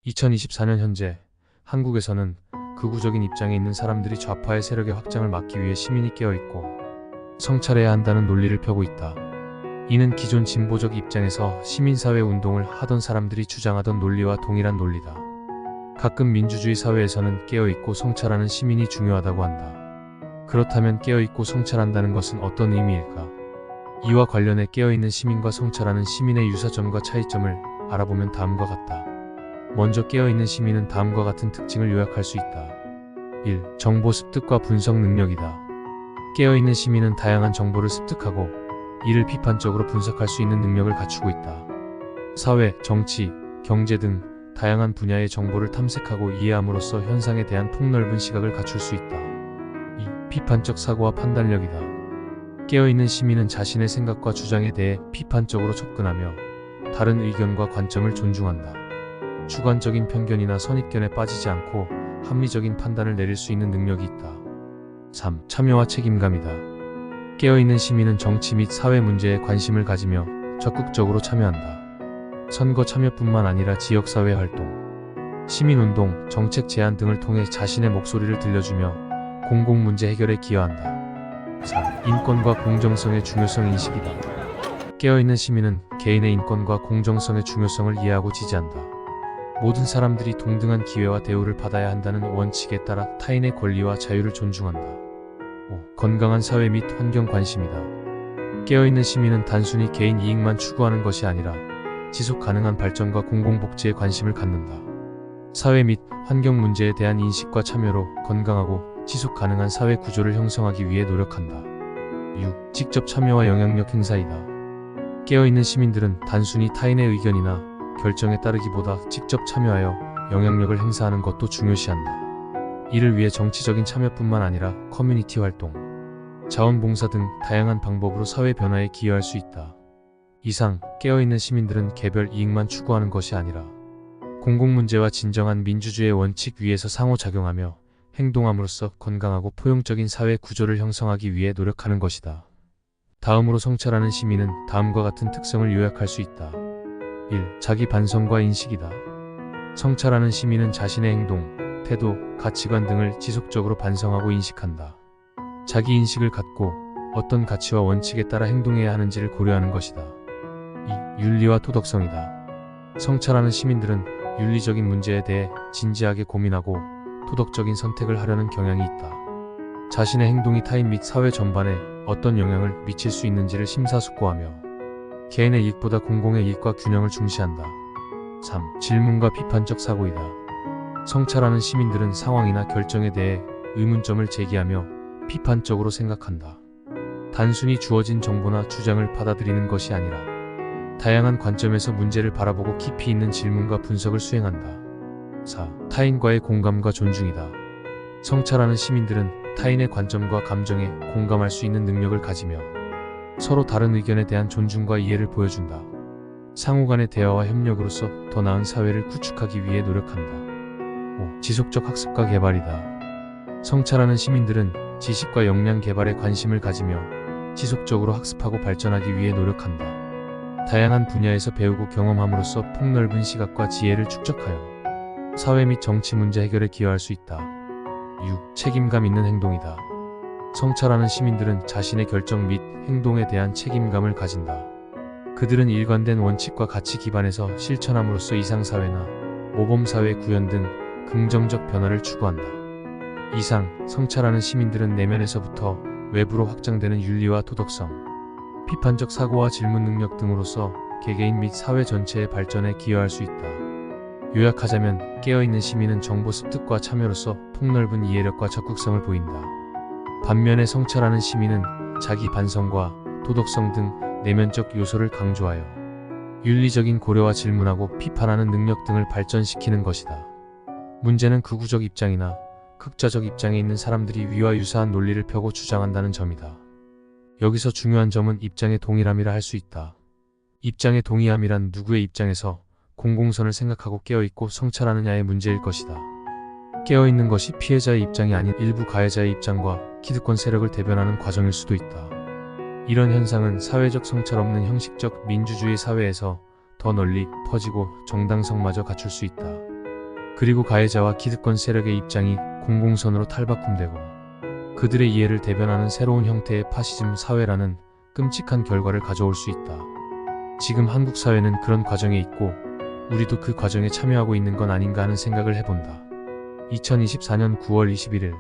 2024년 현재 한국에서는 극우적인 입장에 있는 사람들이 좌파의 세력의 확장을 막기 위해 시민이 깨어있고 성찰해야 한다는 논리를 펴고 있다. 이는 기존 진보적 입장에서 시민사회 운동을 하던 사람들이 주장하던 논리와 동일한 논리다. 가끔 민주주의 사회에서는 깨어있고 성찰하는 시민이 중요하다고 한다. 그렇다면 깨어있고 성찰한다는 것은 어떤 의미일까? 이와 관련해 깨어있는 시민과 성찰하는 시민의 유사점과 차이점을 알아보면 다음과 같다. 먼저 깨어있는 시민은 다음과 같은 특징을 요약할 수 있다. 1. 정보 습득과 분석 능력이다. 깨어있는 시민은 다양한 정보를 습득하고 이를 비판적으로 분석할 수 있는 능력을 갖추고 있다. 사회, 정치, 경제 등 다양한 분야의 정보를 탐색하고 이해함으로써 현상에 대한 폭넓은 시각을 갖출 수 있다. 2. 비판적 사고와 판단력이다. 깨어있는 시민은 자신의 생각과 주장에 대해 비판적으로 접근하며 다른 의견과 관점을 존중한다. 주관적인 편견이나 선입견에 빠지지 않고 합리적인 판단을 내릴 수 있는 능력이 있다. 3. 참여와 책임감이다. 깨어있는 시민은 정치 및 사회 문제에 관심을 가지며 적극적으로 참여한다. 선거 참여뿐만 아니라 지역사회 활동, 시민운동, 정책 제안 등을 통해 자신의 목소리를 들려주며 공공문제 해결에 기여한다. 4. 인권과 공정성의 중요성 인식이다. 깨어있는 시민은 개인의 인권과 공정성의 중요성을 이해하고 지지한다. 모든 사람들이 동등한 기회와 대우를 받아야 한다는 원칙에 따라 타인의 권리와 자유를 존중한다. 5. 건강한 사회 및 환경 관심이다. 깨어있는 시민은 단순히 개인 이익만 추구하는 것이 아니라 지속 가능한 발전과 공공복지에 관심을 갖는다. 사회 및 환경 문제에 대한 인식과 참여로 건강하고 지속 가능한 사회 구조를 형성하기 위해 노력한다. 6. 직접 참여와 영향력 행사이다. 깨어있는 시민들은 단순히 타인의 의견이나 결정에 따르기보다 직접 참여하여 영향력을 행사하는 것도 중요시한다. 이를 위해 정치적인 참여뿐만 아니라 커뮤니티 활동, 자원봉사 등 다양한 방법으로 사회 변화에 기여할 수 있다. 이상, 깨어있는 시민들은 개별 이익만 추구하는 것이 아니라 공공문제와 진정한 민주주의의 원칙 위에서 상호작용하며 행동함으로써 건강하고 포용적인 사회 구조를 형성하기 위해 노력하는 것이다. 다음으로 성찰하는 시민은 다음과 같은 특성을 요약할 수 있다. 1. 자기 반성과 인식이다. 성찰하는 시민은 자신의 행동, 태도, 가치관 등을 지속적으로 반성하고 인식한다. 자기 인식을 갖고 어떤 가치와 원칙에 따라 행동해야 하는지를 고려하는 것이다. 2. 윤리와 도덕성이다. 성찰하는 시민들은 윤리적인 문제에 대해 진지하게 고민하고 도덕적인 선택을 하려는 경향이 있다. 자신의 행동이 타인 및 사회 전반에 어떤 영향을 미칠 수 있는지를 심사숙고하며 개인의 이익보다 공공의 이익과 균형을 중시한다. 3. 질문과 비판적 사고이다. 성찰하는 시민들은 상황이나 결정에 대해 의문점을 제기하며 비판적으로 생각한다. 단순히 주어진 정보나 주장을 받아들이는 것이 아니라 다양한 관점에서 문제를 바라보고 깊이 있는 질문과 분석을 수행한다. 4. 타인과의 공감과 존중이다. 성찰하는 시민들은 타인의 관점과 감정에 공감할 수 있는 능력을 가지며 서로 다른 의견에 대한 존중과 이해를 보여준다. 상호 간의 대화와 협력으로서 더 나은 사회를 구축하기 위해 노력한다. 5. 지속적 학습과 개발이다. 성찰하는 시민들은 지식과 역량 개발에 관심을 가지며 지속적으로 학습하고 발전하기 위해 노력한다. 다양한 분야에서 배우고 경험함으로써 폭넓은 시각과 지혜를 축적하여 사회 및 정치 문제 해결에 기여할 수 있다. 6. 책임감 있는 행동이다. 성찰하는 시민들은 자신의 결정 및 행동에 대한 책임감을 가진다. 그들은 일관된 원칙과 가치 기반에서 실천함으로써 이상사회나 모범사회 구현 등 긍정적 변화를 추구한다. 이상, 성찰하는 시민들은 내면에서부터 외부로 확장되는 윤리와 도덕성, 비판적 사고와 질문 능력 등으로서 개개인 및 사회 전체의 발전에 기여할 수 있다. 요약하자면 깨어있는 시민은 정보 습득과 참여로서 폭넓은 이해력과 적극성을 보인다. 반면에 성찰하는 시민은 자기 반성과 도덕성 등 내면적 요소를 강조하여 윤리적인 고려와 질문하고 비판하는 능력 등을 발전시키는 것이다. 문제는 극우적 입장이나 극좌적 입장에 있는 사람들이 위와 유사한 논리를 펴고 주장한다는 점이다. 여기서 중요한 점은 입장의 동일함이라 할 수 있다. 입장의 동의함이란 누구의 입장에서 공공선을 생각하고 깨어있고 성찰하느냐의 문제일 것이다. 깨어있는 것이 피해자의 입장이 아닌 일부 가해자의 입장과 기득권 세력을 대변하는 과정일 수도 있다. 이런 현상은 사회적 성찰 없는 형식적 민주주의 사회에서 더 널리 퍼지고 정당성마저 갖출 수 있다. 그리고 가해자와 기득권 세력의 입장이 공공선으로 탈바꿈되고 그들의 이해를 대변하는 새로운 형태의 파시즘 사회라는 끔찍한 결과를 가져올 수 있다. 지금 한국 사회는 그런 과정에 있고 우리도 그 과정에 참여하고 있는 건 아닌가 하는 생각을 해본다. 2024년 9월 21일